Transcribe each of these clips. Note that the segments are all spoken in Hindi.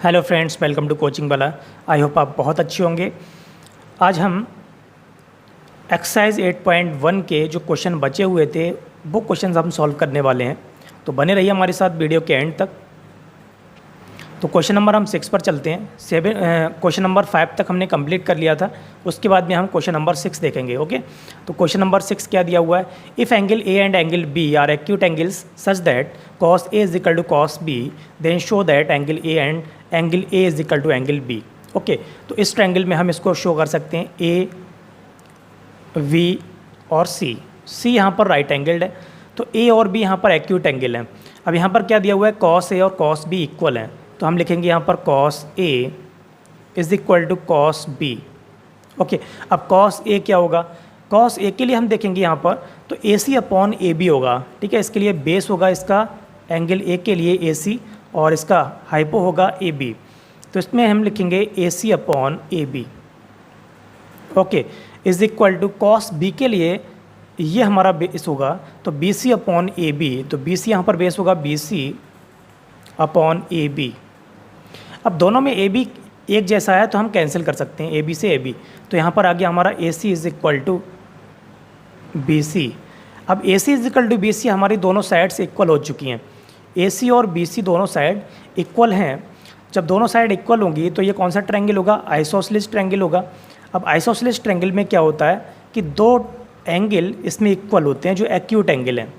Hello friends, welcome to coaching वाला। आई होप आप बहुत अच्छे होंगे। आज हम एक्सरसाइज 8.1 के जो क्वेश्चन बचे हुए थे वो क्वेश्चन हम सॉल्व करने वाले हैं, तो बने रहिए हमारे साथ वीडियो के एंड तक। तो क्वेश्चन नंबर हम 6 पर चलते हैं। क्वेश्चन नंबर 5 तक हमने कंप्लीट कर लिया था, उसके बाद में हम क्वेश्चन नंबर 6 देखेंगे। ओके, तो क्वेश्चन नंबर 6 क्या दिया हुआ है? If angle A and angle B are acute angles such that cos A is equal to cos B, then show that angle A and angle A is equal to angle B. Okay, तो इस ट्रायंगल में हम इसको शो कर सकते हैं ए, वी और सी। सी यहाँ पर राइट एंगल्ड है, तो ए और बी यहाँ पर एक्यूट एंगल है। अब यहाँ पर क्या दिया हुआ है? कॉस ए और कॉस बी इक्वल हैं, तो हम लिखेंगे यहाँ पर cos A is equal to cos B. Okay, अब कॉस ए क्या होगा? कॉस ए के लिए हम देखेंगे यहाँ पर तो ए सी अपॉन ए बी होगा। ठीक है, इसके लिए बेस होगा इसका एंगल ए के लिए ए सी और इसका हाइपो होगा ए बी, तो इसमें हम लिखेंगे A C upon A B. Okay, is equal to cos B के लिए ये हमारा बेस होगा तो B C upon A B, तो बी सी यहाँ पर बेस होगा B C upon A B. अब दोनों में ए बी एक जैसा है तो हम कैंसिल कर सकते हैं ए बी से ए बी, तो यहाँ पर आ गया हमारा A C is equal to B C. अब A C is equal to B C हमारी दोनों साइड्स इक्वल हो चुकी हैं। ए सी और बी सी दोनों साइड इक्वल हैं। जब दोनों साइड इक्वल होंगी तो ये कौन सा ट्रायंगल होगा? आइसोसेलेस ट्रायंगल होगा। अब आइसोसेलेस ट्रायंगल में क्या होता है कि दो एंगल इसमें इक्वल होते हैं जो एक्यूट एंगल हैं,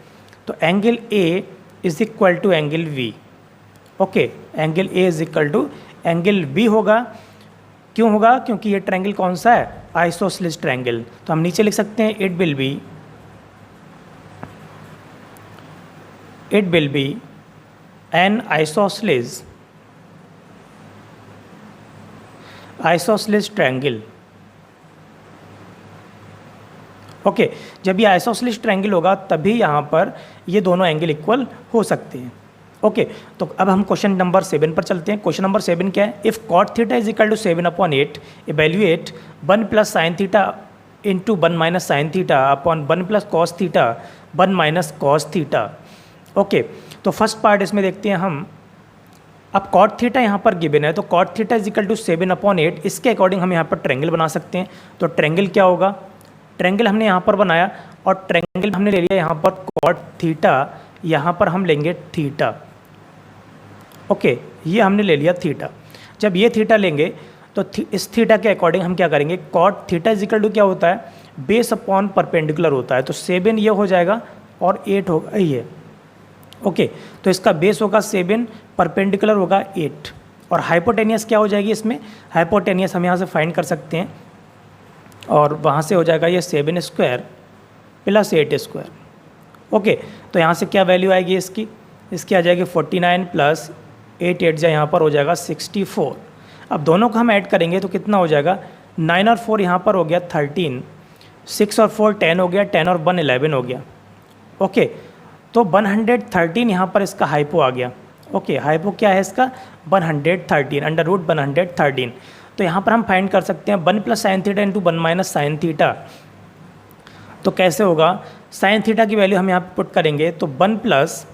तो angle A is equal to angle B. Okay, angle A is equal to angle B होगा। क्यों होगा? क्योंकि ये ट्रायंगल कौन सा है? Isosceles triangle. तो हम नीचे लिख सकते हैं it will be an isosceles triangle. Okay, जब ये आइसोसेलेस ट्रायंगल होगा तभी यहाँ पर ये दोनों एंगल इक्वल हो सकते हैं। ओके, तो अब हम क्वेश्चन नंबर 7 पर चलते हैं। क्वेश्चन नंबर 7 क्या है? If cot theta is equal to 7/8, evaluate 1 plus sine theta into 1 minus sine theta upon 1 plus cos theta 1 minus cos theta. Okay, तो फर्स्ट पार्ट इसमें देखते हैं हम। अब कॉट थीटा यहाँ पर गिवन है, तो cot theta is equal to 7/8, इसके अकॉर्डिंग हम यहाँ पर ट्रायंगल बना सकते हैं। तो ट्रायंगल क्या होगा? ट्रायंगल हमने यहाँ पर बनाया और ट्रायंगल हमने ले लिया यहाँ पर कॉट थीटा, यहाँ पर हम लेंगे थीटा। ओके, ये हमने ले लिया थीटा। जब ये थीटा लेंगे तो इस थीटा के अकॉर्डिंग हम क्या करेंगे? Cot theta is equal to क्या होता है? बेस अपॉन परपेंडिकुलर होता है, तो 7 ये हो जाएगा और 8 होगा ये। ओके, तो इसका बेस होगा 7, परपेंडिकुलर होगा 8, और हाइपोटेनियस क्या हो जाएगी इसमें? हाइपोटेनियस हम यहाँ से फाइंड कर सकते हैं और वहाँ से हो जाएगा ये 7 स्क्वायर प्लस 8 स्क्वायर। ओके, तो यहाँ से क्या वैल्यू आएगी इसकी? इसकी आ जाएगी 49 प्लस 8 8 जा यहाँ पर हो जाएगा 64। अब दोनों को हम ऐड करेंगे तो कितना हो जाएगा? 9 और 4 यहाँ पर हो गया 13, 6 और 4 10 हो गया, 10 और 1 11 हो गया। ओके, तो 113 यहाँ पर इसका हाइपो आ गया। ओके, हाइपो क्या है इसका? 113 अंडर रूट 113। तो यहाँ पर हम फाइंड कर सकते हैं 1 plus sine theta into 1 minus sine theta. तो कैसे होगा? साइन थीटा की वैल्यू हम यहाँ पर पुट करेंगे तो 1 प्लस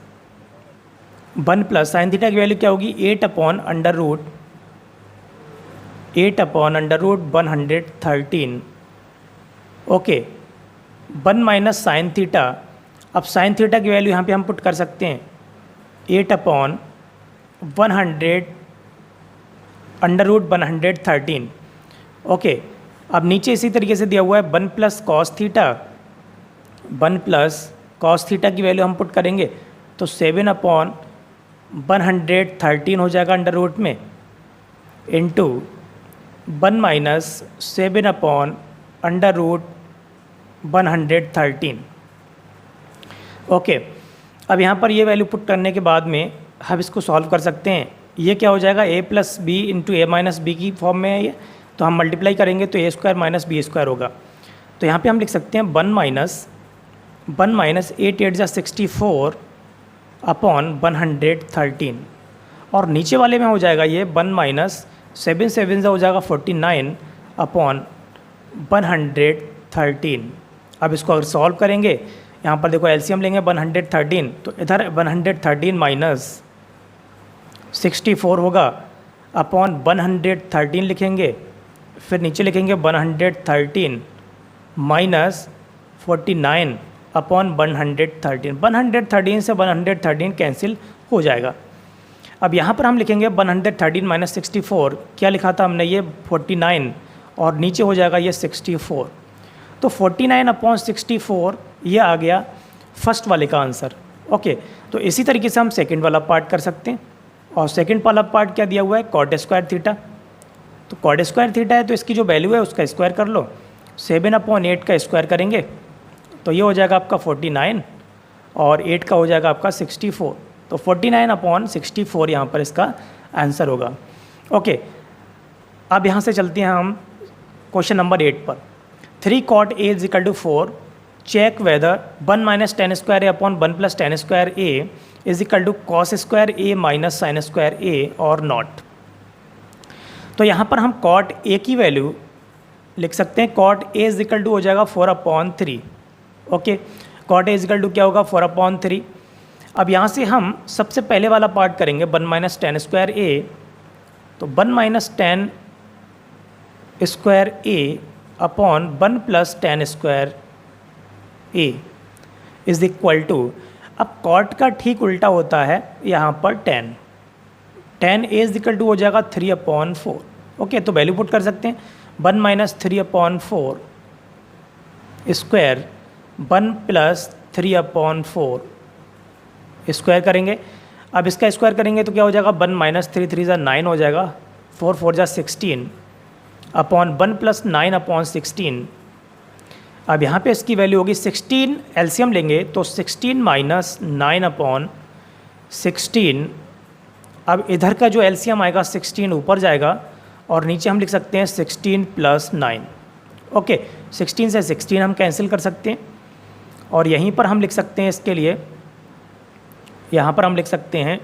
साइन थीटा की वैल्यू क्या होगी? 8 upon under root 113। Okay, 1 minus sine theta. अब साइन थीटा की वैल्यू यहाँ पे हम पुट कर सकते हैं 8 अपॉन 100 अंडर रूट 113। ओके, अब नीचे इसी तरीके से दिया हुआ है 1 plus cos theta. 1 plus cos theta की वैल्यू हम पुट करेंगे तो 7 अपॉन 113 हो जाएगा अंडर रूट में, into 1 minus 7 upon under root 113। Okay, अब यहाँ पर ये वैल्यू पुट करने के बाद में हम इसको सॉल्व कर सकते हैं। ये क्या हो जाएगा? a plus B into A minus B की फॉर्म में है ये, तो हम मल्टीप्लाई करेंगे तो a square minus B square होगा। तो यहाँ पे हम लिख सकते हैं 1 माइनस 8 8 जा 64 अपॉन 113, और नीचे वाले में हो जाएगा ये 1 माइनस 7 7 हो जाएगा 49 अपॉन 113। अब इसको अगर सॉल्व करेंगे यहाँ पर देखो एलसीएम लेंगे 113, तो इधर 113 माइनस 64 होगा, अपॉन 113 लिखेंगे, फिर नीचे लिखेंगे 113 माइनस 49 अपॉन 113। 113 से 113 कैंसिल हो जाएगा। अब यहाँ पर हम लिखेंगे 113 माइनस 64, क्या लिखा था हमने ये 49, और नीचे हो जाएगा ये 64। तो 49 अपॉन 64 ये आ गया फर्स्ट वाले का आंसर। ओके, तो इसी तरीके से हम सेकंड वाला पार्ट कर सकते हैं। और सेकंड वाला पार्ट क्या दिया हुआ है, कॉट स्क्वायर थीटा। तो कॉट स्क्वायर थीटा है तो इसकी जो वैल्यू है उसका स्क्वायर कर लो, 7 अपॉन 8 का स्क्वायर करेंगे तो ये हो जाएगा आपका 49 और 8 का हो जाएगा आपका 64। तो 49 अपॉन 64 यहाँ पर इसका आंसर होगा। ओके, अब यहाँ से चलते हैं हम क्वेश्चन नंबर 8 पर। 3 cot A is equal to 4, check whether 1 minus tan square A upon 1 plus tan square A is equal to cos square A minus sine square A और नॉट। तो यहाँ पर हम cot A की वैल्यू लिख सकते हैं, cot A is equal to हो जाएगा 4/3। Okay, cot A is equal to क्या होगा 4/3। अब यहाँ से हम सबसे पहले वाला पार्ट करेंगे 1 माइनस टेन स्क्वायर ए, तो 1 minus tan square A upon 1 plus tan square A is equal to, अब कॉट का ठीक उल्टा होता है यहाँ पर tan A is equal to हो जाएगा 3/4। ओके, तो वैल्यू पुट कर सकते हैं 1 माइनस 3/4 स्क्वायर 1 प्लस 3/4 स्क्वायर करेंगे। अब इसका स्क्वायर करेंगे तो क्या हो जाएगा 1 माइनस 3 3 ज़ा 9 हो जाएगा, 4 4 ज़ा 16 अपॉन 1 प्लस 9/16। अब यहाँ पे इसकी वैल्यू होगी 16, एलसीएम लेंगे तो 16 माइनस 9/16। अब इधर का जो एलसीएम आएगा 16 ऊपर जाएगा और नीचे हम लिख सकते हैं 16 प्लस 9। ओके, 16 से 16 हम कैंसिल कर सकते हैं और यहीं पर हम लिख सकते हैं इसके लिए, यहाँ पर हम लिख सकते हैं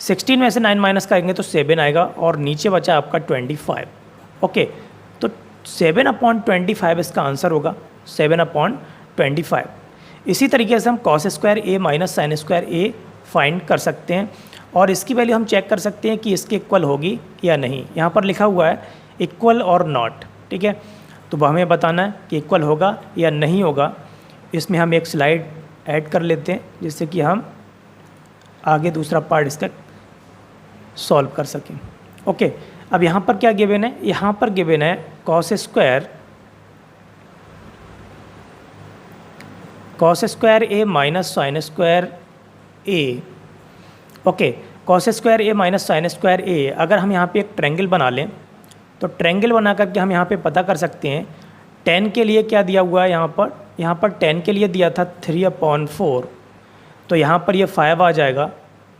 16 में से 9 माइनस करेंगे तो 7 आएगा और नीचे बचा आपका 25। ओके, तो 7/25 इसका आंसर होगा, 7/25। इसी तरीके से हम cos square A minus sine square A find कर सकते हैं और इसकी वैल्यू हम चेक कर सकते हैं कि इसके इक्वल होगी या नहीं। यहाँ पर लिखा हुआ है इक्वल और नॉट, ठीक है, तो वह हमें बताना है कि इक्वल होगा या नहीं होगा। इसमें हम एक स्लाइड ऐड कर लेते हैं जिससे कि हम आगे दूसरा पार्ट इसका सॉल्व कर सकें। ओके, अब यहाँ पर क्या गिवन है, यहाँ पर गिवन है cos square A minus sine square A. Okay, cos square A minus sine square ए, अगर हम यहाँ पे एक ट्रायंगल बना लें तो ट्रायंगल बना करके हम यहाँ पे पता कर सकते हैं tan के लिए क्या दिया हुआ है, यहाँ पर tan के लिए दिया था 3/4, तो यहाँ पर ये 5 आ जाएगा।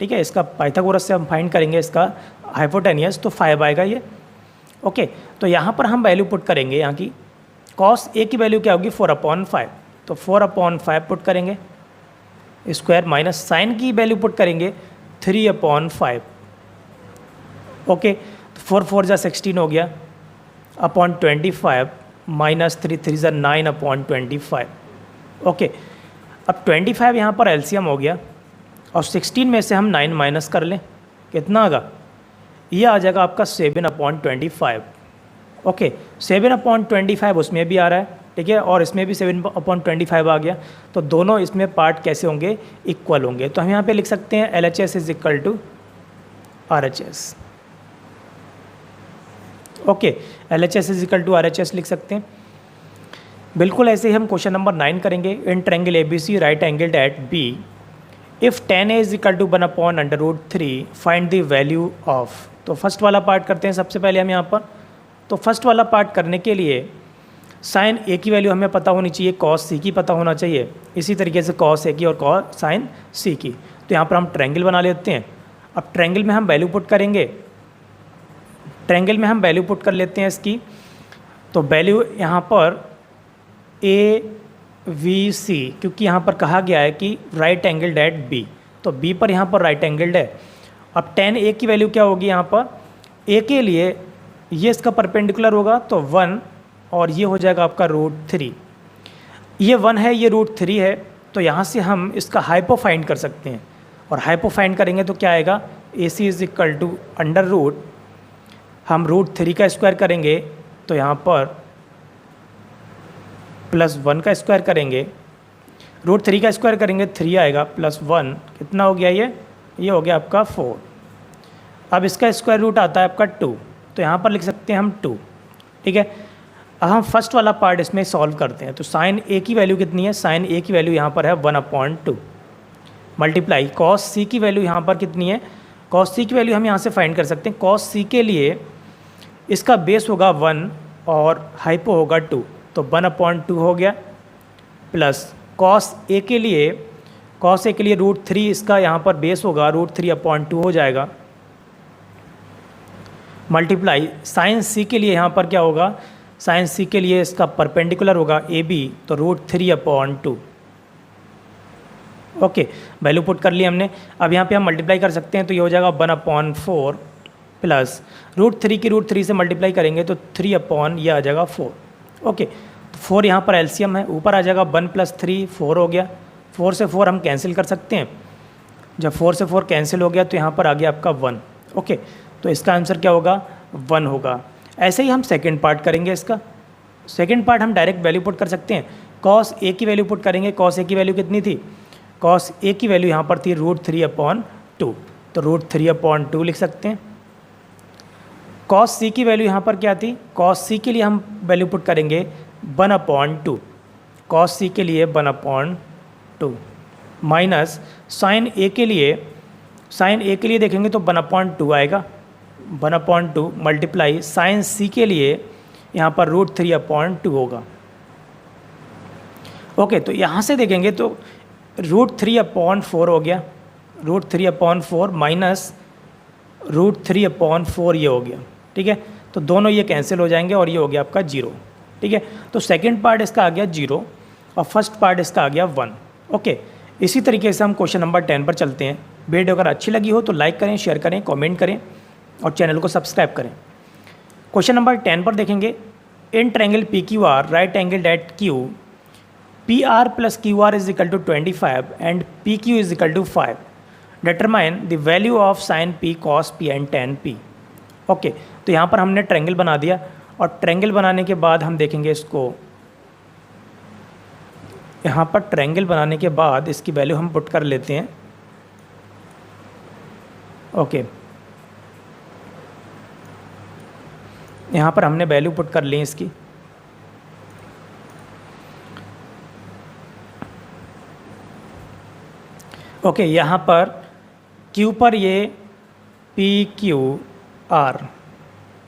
ठीक है, इसका पाइथागोरस से हम फाइंड करेंगे इसका हाइपोटेनियस, तो 5 आएगा ये। ओके, तो यहाँ पर हम वैल्यू पुट करेंगे, यहाँ की कॉस ए की वैल्यू क्या होगी 4/5, तो 4/5 पुट करेंगे स्क्वायर माइनस साइन की वैल्यू पुट करेंगे 3/5। ओके, तो 4 4 ज़ा 16 हो गया अपॉन 25 माइनस 3 3 ज़ा 9/25। ओके, अब 25 यहाँ पर एलसीएम हो गया और 16 में से हम 9 माइनस कर लें, कितना आएगा, ये आ जाएगा आपका 7/25। ओके, 7/25 उसमें भी आ रहा है, ठीक है, और इसमें भी 7/25 आ गया, तो दोनों इसमें पार्ट कैसे होंगे, इक्वल होंगे। तो हम यहाँ पे लिख सकते हैं LHS is equal to RHS। Okay, LHS is equal to RHS लिख सकते हैं। बिल्कुल ऐसे ही हम क्वेश्चन नंबर 9 करेंगे। In triangle ABC right angled at B, if tan A is equal to 1/√3 find the value of. तो फर्स्ट वाला पार्ट करते हैं सबसे पहले हम यहाँ पर। तो फर्स्ट वाला पार्ट करने के लिए साइन ए की वैल्यू हमें पता होनी चाहिए, कॉस सी की पता होना चाहिए, इसी तरीके से कॉस ए की और कॉस साइन सी की। तो यहाँ पर हम ट्रायंगल बना लेते हैं। अब ट्रायंगल में हम वैल्यू पुट करेंगे, ट्रायंगल में हम वैल्यू पुट कर लेते हैं इसकी। तो वैल्यू यहाँ पर AVC, क्योंकि यहाँ पर कहा गया है कि राइट एंगल्ड एट B, तो B पर यहाँ पर राइट एंगल्ड है। अब tan A की वैल्यू क्या होगी, यहाँ पर A के लिए ये इसका परपेंडिकुलर होगा तो 1 और ये हो जाएगा आपका √3। ये 1 है, ये √3 है, तो यहाँ से हम इसका हाइपो फाइंड कर सकते हैं और हाइपो फाइंड करेंगे तो क्या आएगा, AC is equal to under root हम √3 का स्क्वायर करेंगे तो यहाँ पर +1 का स्क्वायर करेंगे, √3 का स्क्वायर करेंगे 3 आएगा, +1 कितना हो गया ये हो गया आपका 4। अब इसका स्क्वायर रूट आता है आपका 2, तो यहाँ पर लिख सकते हैं हम 2। ठीक है, अब हम फर्स्ट वाला पार्ट इसमें सॉल्व करते हैं। तो साइन ए की वैल्यू कितनी है, साइन ए की वैल्यू यहाँ पर है 1/2 मल्टीप्लाई कॉस सी की वैल्यू यहाँ पर कितनी है, कॉस सी की वैल्यू हम यहाँ से फाइंड कर सकते हैं। कॉस सी के लिए इसका बेस होगा 1 और हाइपो होगा 2, तो 1/2 हो गया, प्लस कॉस ए के लिए √3 इसका यहाँ पर बेस होगा, √3/2 हो जाएगा, मल्टीप्लाई साइन सी के लिए यहाँ पर क्या होगा, साइन सी के लिए इसका परपेंडिकुलर होगा ए बी, तो √3/2। ओके, वैल्यू पुट कर ली हमने। अब यहाँ पे हम मल्टीप्लाई कर सकते हैं, तो ये हो जाएगा 1/4 प्लस √3 की √3 से मल्टीप्लाई करेंगे तो 3 ये आ जाएगा 4। ओके, तो 4 यहाँ पर एलसीएम है, ऊपर आ जाएगा 1 + 3 4 हो गया, 4 से 4 हम कैंसिल कर सकते हैं। जब 4 से 4 कैंसिल हो गया तो यहाँ पर आ गया आपका 1। ओके, तो इसका आंसर क्या होगा, 1 होगा। ऐसे ही हम सेकेंड पार्ट करेंगे। इसका सेकेंड पार्ट हम डायरेक्ट वैल्यू पुट कर सकते हैं। कॉस ए की वैल्यू पुट करेंगे, कॉस ए की वैल्यू कितनी थी, कॉस ए की वैल्यू यहाँ पर थी √3/2, तो √3/2 लिख सकते हैं। कॉस सी की वैल्यू यहाँ पर क्या थी, कॉस सी के लिए हम वैल्यू पुट करेंगे 1/2, कॉस सी के लिए 1/2 माइनस साइन ए के लिए देखेंगे तो 1/2 आएगा, 1/2 मल्टीप्लाई साइन सी के लिए यहाँ पर √3/2 होगा। ओके, तो यहाँ से देखेंगे तो √3/4 हो गया, √3/4 माइनस √3/4 ये हो गया। ठीक है, तो दोनों ये कैंसिल हो जाएंगे और ये हो गया आपका 0। ठीक है, तो सेकंड पार्ट इसका आ गया 0 और फर्स्ट पार्ट इसका आ गया 1। ओके, इसी तरीके से हम क्वेश्चन नंबर 10 पर चलते हैं। वीडियो अगर अच्छी लगी हो तो लाइक करें, शेयर करें, कमेंट करें और चैनल को सब्सक्राइब करें। क्वेश्चन नंबर 10 पर देखेंगे, in triangle PQR right angle at Q PR + QR is equal to 25 and PQ is equal to 5. Determine the value of sin P, cos P and tan P. Okay, तो यहाँ पर हमने ट्रायंगल बना दिया और ट्रायंगल बनाने के बाद हम देखेंगे इसको, यहाँ पर ट्रायंगल बनाने के बाद इसकी वैल्यू हम पुट कर लेते हैं। ओके, यहाँ पर हमने वैल्यू पुट कर ली इसकी। ओके, यहाँ पर Q पर ये PQR,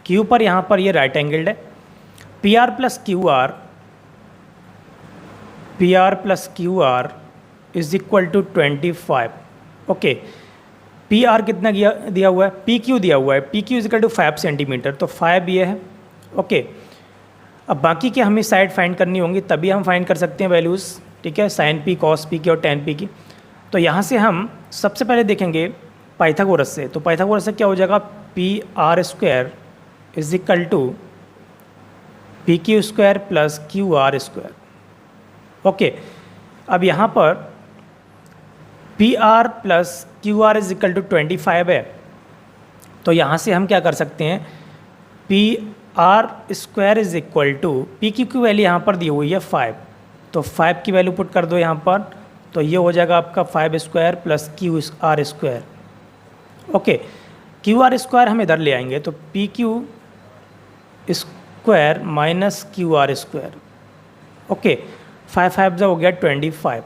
Q पर यहाँ पर ये राइट एंगल्ड है, PR + QR is equal to 25। Okay, PR कितना दिया हुआ है, PQ दिया हुआ है, PQ is equal to 5 centimetre, तो 5 ये है। ओके, अब बाकी के हमें साइड फाइंड करनी होंगी, तभी हम फाइंड कर सकते हैं वैल्यूज़। ठीक है, साइन P, कॉस P की और tan P की। तो यहाँ से हम सबसे पहले देखेंगे पाइथागोरस से। तो पाइथागोरस से क्या हो जाएगा, PR² is equal to PQ² + QR²। Okay, अब यहाँ पर PR + QR is equal to 25 है, तो यहाँ से हम क्या कर सकते हैं, PR² is equal to PQ की वैल्यू यहाँ पर दी हुई है 5, तो 5 की वैल्यू पुट कर दो यहाँ पर, तो ये हो जाएगा आपका 5² + QR²। ओके, QR² हम इधर ले आएंगे, तो PQ² - QR²। ओके, 5 हो गया 25।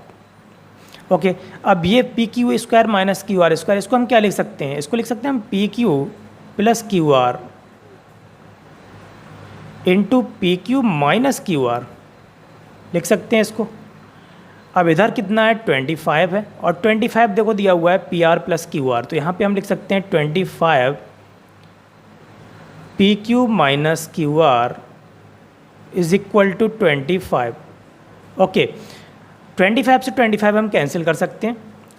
ओके, अब ये PQ² - QR², इसको हम क्या लिख सकते हैं, इसको लिख सकते हैं हम PQ + QR into PQ - QR लिख सकते हैं इसको। अब इधर कितना है, 25 है, और 25 देखो दिया हुआ है PR + QR, तो यहाँ पे हम लिख सकते हैं 25 PQ - QR is equal to 25। Okay, 25 से 25 हम कैंसिल कर सकते हैं,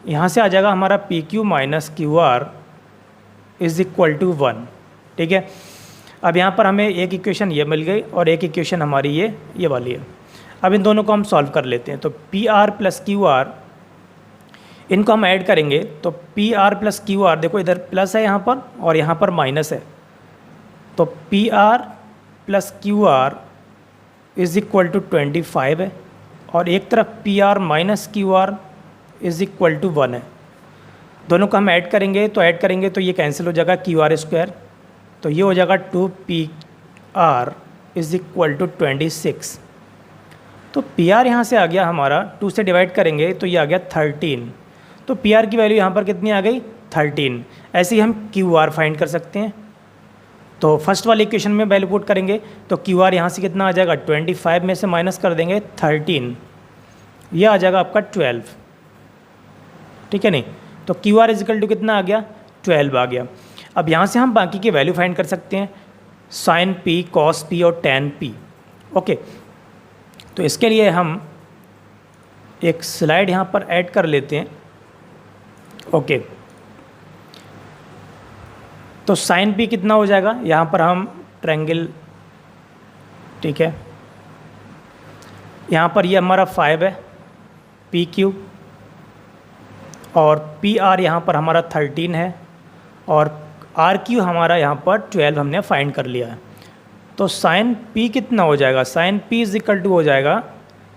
यहाँ से आ जाएगा हमारा PQ - QR is equal to 1। ठीक है, अब यहाँ पर हमें एक इक्वेशन ये मिल गई और एक इक्वेशन हमारी ये वाली है। अब इन दोनों को हम सॉल्व कर लेते हैं। तो PR + QR इनको हम ऐड करेंगे, तो PR + QR देखो इधर प्लस है यहाँ पर और यहाँ पर माइनस है, तो P R plus Q R is equal to 25 है, और एक तरफ P R minus Q R is equal to 1 है। दोनों को हम ऐड करेंगे तो ये कैंसिल हो जाएगा क्यू आर स्क्वायर, तो ये हो जाएगा 2 P R is equal to 26। तो पी आर यहाँ से आ गया हमारा, 2 से डिवाइड करेंगे तो ये आ गया 13। तो पी आर की वैल्यू यहाँ पर कितनी आ गई? 13। ऐसे ही हम क्यू आर फाइंड कर सकते हैं। तो फर्स्ट वाले इक्वेशन में वैल्यू पुट करेंगे तो क्यू आर यहाँ से कितना आ जाएगा? 25 में से माइनस कर देंगे 13, ये आ जाएगा आपका 12। ठीक है नहीं? तो क्यू आर इजिकल टू कितना आ गया? 12 आ गया। अब यहाँ से हम बाकी की वैल्यू फाइंड कर सकते हैं, साइन पी, कॉस पी और टेन पी। ओके, तो इसके लिए हम एक स्लाइड यहाँ पर ऐड कर लेते हैं। ओके, तो साइन पी कितना हो जाएगा? यहाँ पर हम ट्रायंगल, ठीक है, यहाँ पर ये हमारा 5 है पी क्यू, और पी आर यहाँ पर हमारा 13 है, और आर क्यू हमारा यहाँ पर 12 हमने फाइंड कर लिया है। तो साइन पी कितना हो जाएगा? Sine P is equal to हो जाएगा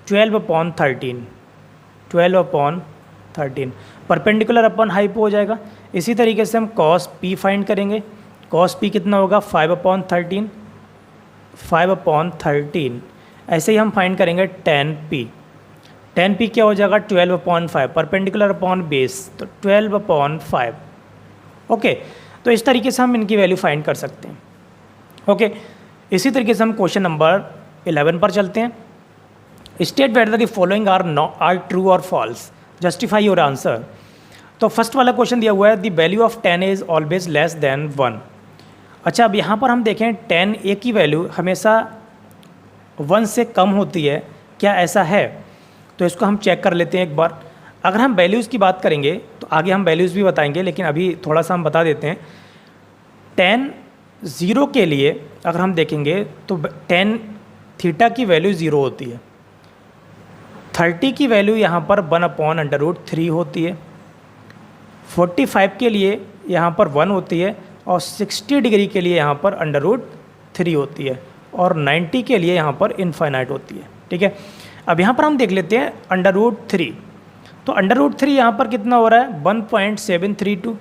12/13, 12/13 परपेंडिकुलर अपन हाइपो हो जाएगा। इसी तरीके से हम कॉस पी फाइंड करेंगे। कॉस पी कितना होगा? 5/13, 5/13। ऐसे ही हम फाइंड करेंगे टेन पी। टेन पी क्या हो जाएगा? 12/5 परपेंडिकुलर अपॉन बेस, तो 12/5। ओके, तो इस तरीके से हम इनकी वैल्यू फाइंड कर सकते हैं। ओके, इसी तरीके से हम क्वेश्चन नंबर 11 पर चलते हैं। State whether the following are true और फॉल्स, जस्टिफाई योर आंसर। तो फर्स्ट वाला क्वेश्चन दिया हुआ है, the value of 10 is always less than 1। अच्छा, अब यहाँ पर हम देखें 10a की वैल्यू हमेशा 1 से कम होती है, क्या ऐसा है? तो इसको हम चेक कर लेते हैं एक बार। अगर हम वैल्यूज़ की बात करेंगे तो आगे हम वैल्यूज़ भी बताएंगे, लेकिन अभी थोड़ा सा हम बता देते हैं। 10 0 के लिए अगर हम देखेंगे तो 10 थीटा की वैल्यू 0 होती है, 30 की वैल्यू यहाँ पर 1/√3 होती है, 45 के लिए यहाँ पर 1 होती है, और 60 डिग्री के लिए यहाँ पर √3 होती है, और 90 के लिए यहाँ पर इनफाइनाइट होती है। ठीक है, अब यहाँ पर हम देख लेते हैं √3। तो √3 यहाँ पर कितना हो रहा है? 1.732,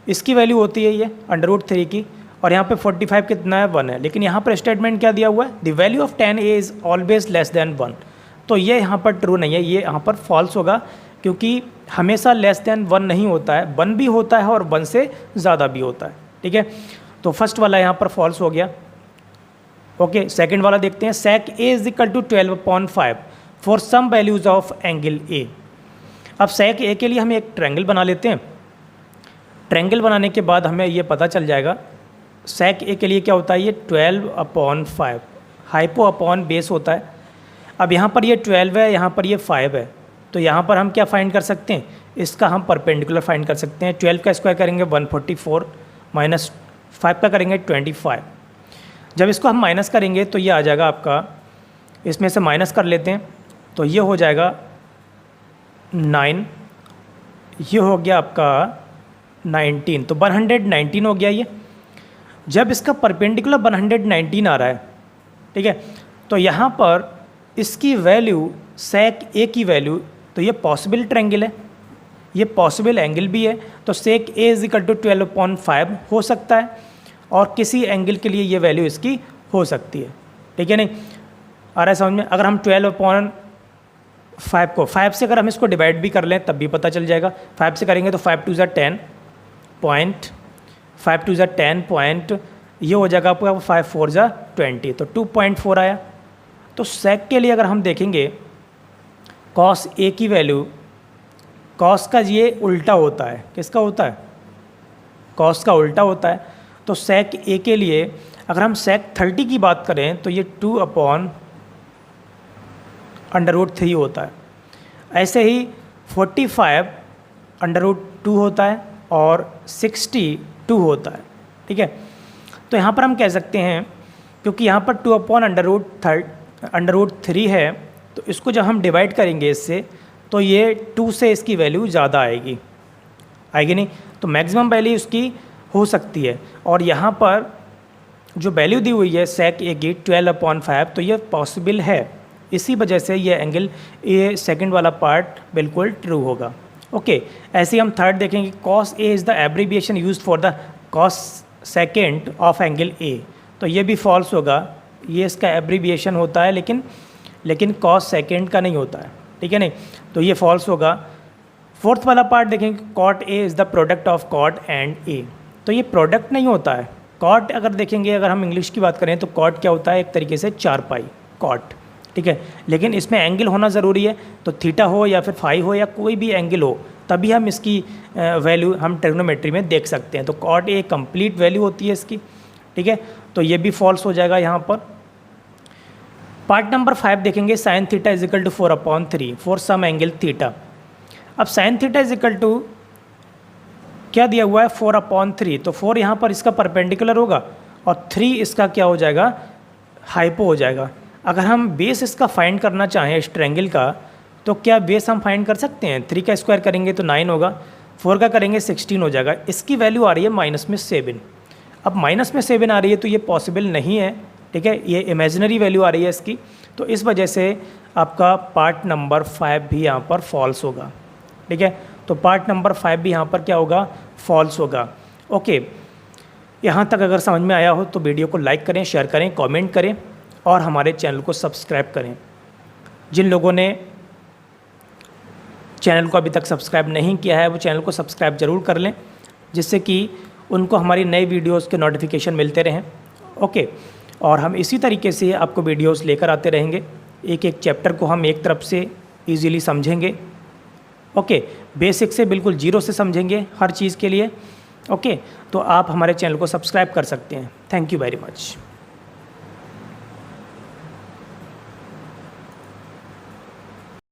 इसकी वैल्यू होती है ये √3 की, और यहाँ पे 45 कितना है? 1 है। लेकिन यहाँ पर स्टेटमेंट क्या दिया हुआ है? The value of 10a is always less than 1। तो ये यहाँ पर ट्रू नहीं है, ये यहाँ पर फॉल्स होगा, क्योंकि हमेशा लेस देन 1 नहीं होता है, 1 भी होता है और 1 से ज़्यादा भी होता है। ठीक है, तो फर्स्ट वाला यहाँ पर फॉल्स हो गया। ओके, सेकंड वाला देखते हैं। Sec A is equal to 12/5 for some values of angle A. अब सेक ए के लिए हम एक ट्रायंगल बना लेते हैं। ट्रायंगल बनाने के बाद हमें ये पता चल जाएगा सेक ए के लिए क्या होता है, ये 12/5 हाइपो अपॉन बेस होता है। अब यहाँ पर ये 12 है, यहाँ पर ये 5 है, तो यहाँ पर हम क्या फाइंड कर सकते हैं? इसका हम परपेंडिकुलर फाइंड कर सकते हैं। 12 का स्क्वायर करेंगे 144, माइनस 5 का करेंगे 25। जब इसको हम माइनस करेंगे तो ये आ जाएगा आपका, इसमें से माइनस कर लेते हैं तो ये हो जाएगा 9, ये हो गया आपका 19, तो 119 हो गया ये। जब इसका परपेंडिकुलर 119 आ रहा है, ठीक है, तो यहाँ पर इसकी वैल्यू सेक ए की वैल्यू, तो ये पॉसिबल ट्रायंगल है, ये पॉसिबल एंगल भी है, तो सेक ए इज इक्वल टू 12/5 हो सकता है, और किसी एंगल के लिए ये वैल्यू इसकी हो सकती है। ठीक है नहीं? आ रहा है समझ में? अगर हम 12/5 को 5 से अगर हम इसको डिवाइड भी कर लें तब भी पता चल जाएगा। 5 से करेंगे तो 5 2 10 पॉइंट, 5 2 10 पॉइंट, ये हो जाएगा आपका 5 4 20, तो 2.4 आया। तो सेक के लिए अगर हम देखेंगे कॉस ए की वैल्यू, कॉस का ये उल्टा होता है, किसका होता है? कॉस का उल्टा होता है। तो सेक ए के लिए अगर हम सेक 30 की बात करें तो ये 2/√3 होता है। ऐसे ही 45 √2 होता है, और 62 होता है। ठीक है, तो यहाँ पर हम कह सकते हैं, क्योंकि यहाँ पर 2/√3 है, तो इसको जब हम डिवाइड करेंगे इससे, तो ये 2 से इसकी वैल्यू ज़्यादा आएगी नहीं? तो मैक्सिमम वैल्यू उसकी हो सकती है। और यहाँ पर जो वैल्यू दी हुई है sec A की 12/5, तो ये पॉसिबल है, इसी वजह से ये एंगल ए सेकंड वाला पार्ट बिल्कुल ट्रू होगा। ओके, ऐसे ही हम थर्ड देखेंगे, cos A is the abbreviation use for the cos second of angle A, तो ये भी फॉल्स होगा, ये इसका एब्रीविएशन होता है लेकिन cos सेकेंड का नहीं होता है, ठीक है नहीं, तो ये फॉल्स होगा। फोर्थ वाला पार्ट देखेंगे, cot A is the product of cot and A, तो ये प्रोडक्ट नहीं होता है। cot अगर देखेंगे, अगर हम इंग्लिश की बात करें तो cot क्या होता है, एक तरीके से 4π cot, ठीक है, लेकिन इसमें एंगल होना ज़रूरी है, तो थीटा हो या फिर फाई हो या कोई भी एंगल हो, तभी हम इसकी वैल्यू हम ट्रिग्नोमेट्री में देख सकते हैं। तो cot A कंप्लीट वैल्यू होती है इसकी, ठीक है, तो ये भी फॉल्स हो जाएगा यहाँ पर। पार्ट नंबर 5 देखेंगे, sine theta is equal to 4/3 for some angle theta. अब sine theta is equal to क्या दिया हुआ है, 4/3, तो 4 यहाँ पर इसका परपेंडिकुलर होगा और 3 इसका क्या हो जाएगा, हाइपो हो जाएगा। अगर हम बेस इसका फाइंड करना चाहें इस ट्रायंगल का, तो क्या बेस हम फाइंड कर सकते हैं, 3 का स्क्वायर करेंगे तो 9 होगा, 4 का करेंगे 16 हो जाएगा। इसकी वैल्यू आ रही है -7। अब -7 आ रही है तो ये पॉसिबल नहीं है, ठीक है, ये इमेजिनरी वैल्यू आ रही है इसकी, तो इस वजह से आपका पार्ट नंबर 5 भी यहाँ पर फॉल्स होगा, ठीक है, तो पार्ट नंबर 5 भी यहाँ पर क्या होगा, फॉल्स होगा। ओके, यहाँ तक अगर समझ में आया हो तो वीडियो को लाइक करें, शेयर करें, कमेंट करें और हमारे चैनल को सब्सक्राइब करें। जिन लोगों ने चैनल को अभी तक सब्सक्राइब नहीं किया है वो चैनल को सब्सक्राइब ज़रूर कर लें, जिससे कि उनको हमारी नई वीडियोस के नोटिफिकेशन मिलते रहें। ओके, और हम इसी तरीके से आपको वीडियोस लेकर आते रहेंगे, एक एक चैप्टर को हम एक तरफ से इजीली समझेंगे। ओके, बेसिक से बिल्कुल जीरो से समझेंगे हर चीज़ के लिए। ओके, तो आप हमारे चैनल को सब्सक्राइब कर सकते हैं। Thank you very much.